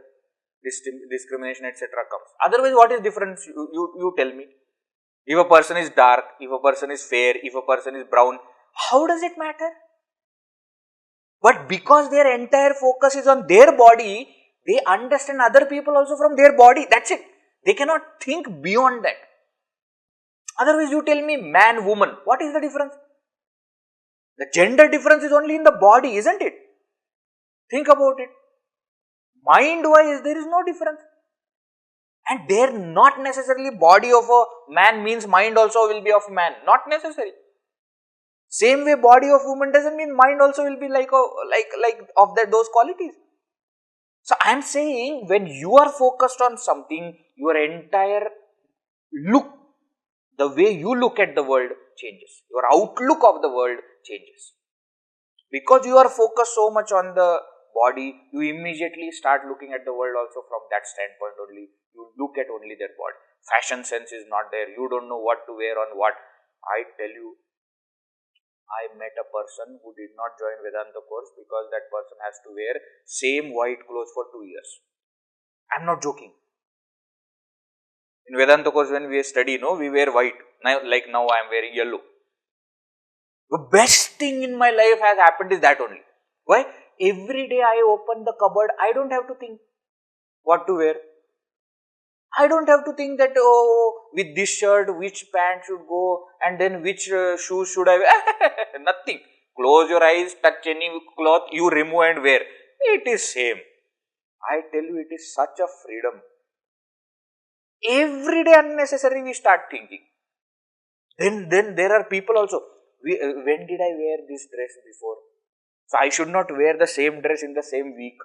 discrimination, etc. comes. Otherwise, what is difference? You tell me. If a person is dark, if a person is fair, if a person is brown, how does it matter? But because their entire focus is on their body, they understand other people also from their body. That's it. They cannot think beyond that. Otherwise, you tell me man, woman. What is the difference? The gender difference is only in the body, isn't it? Think about it. Mind-wise, there is no difference. And there not necessarily body of a man means mind also will be of man. Not necessary. Same way body of woman doesn't mean mind also will be like of those qualities. So I am saying when you are focused on something, your entire look, the way you look at the world changes. Your outlook of the world changes. Because you are focused so much on the body, you immediately start looking at the world also from that standpoint only. You look at only their body. Fashion sense is not there. You don't know what to wear on what. I tell you, I met a person who did not join Vedanta course because that person has to wear same white clothes for 2 years. I am not joking. In Vedanta course when we study, we wear white. Now I am wearing yellow. The best thing in my life has happened is that only. Why? Every day I open the cupboard, I don't have to think what to wear. I don't have to think that, with this shirt, which pant should go and then which shoes should I wear. Nothing. Close your eyes, touch any cloth, you remove and wear. It is same. I tell you, it is such a freedom. Every day unnecessary we start thinking. Then there are people also. When did I wear this dress before? So I should not wear the same dress in the same week.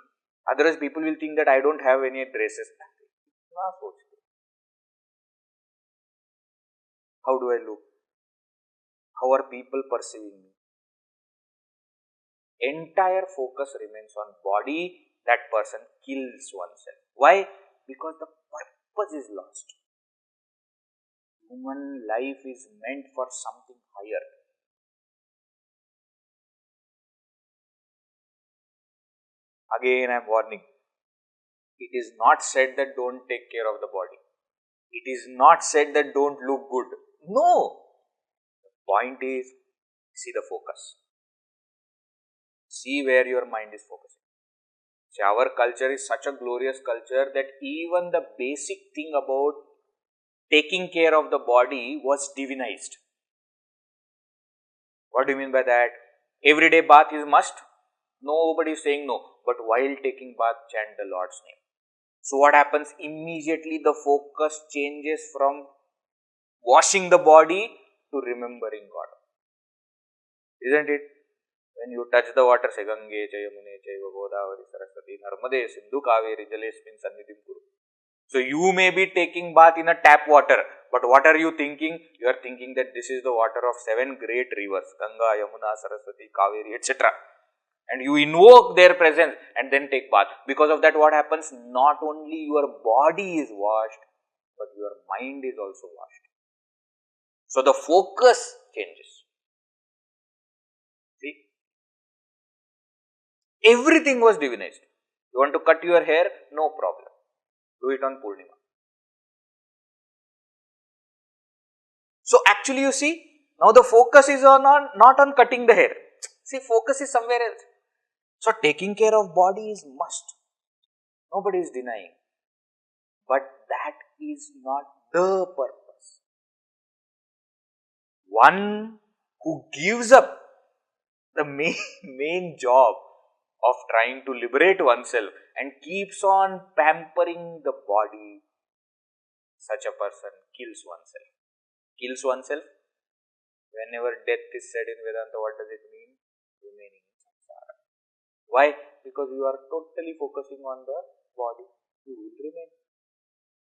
Otherwise people will think that I don't have any dresses. How do I look? How are people perceiving me? Entire focus remains on body. That person kills oneself. Why? Because the purpose is lost. Human life is meant for something higher. Again I am warning. It is not said that don't take care of the body. It is not said that don't look good. No. The point is, see the focus. See where your mind is focusing. See, our culture is such a glorious culture that even the basic thing about taking care of the body was divinized. What do you mean by that? Everyday bath is must. Nobody is saying no. But while taking bath, chant the Lord's name. So what happens? Immediately the focus changes from washing the body to remembering God. Isn't it? When you touch the water, say Gange, Yamune, Chaiva, Godavari, Saraswati, Narmade, Sindhu, Kaveri, Jalesmin, Sannidhim, Kuru. So you may be taking bath in a tap water, but what are you thinking? You are thinking that this is the water of 7 great rivers, Ganga, Yamuna, Saraswati, Kaveri, etc. And you invoke their presence and then take bath. Because of that, what happens? Not only your body is washed, but your mind is also washed. So the focus changes. See? Everything was divinized. You want to cut your hair? No problem. Do it on Purnima. So actually you see, now the focus is not on cutting the hair. See, focus is somewhere else. So taking care of body is must. Nobody is denying. But that is not the purpose. One who gives up the main job of trying to liberate oneself and keeps on pampering the body, such a person kills oneself. Kills oneself? Whenever death is said in Vedanta, what does it mean? Remaining in samsara. Why? Because you are totally focusing on the body. You will remain.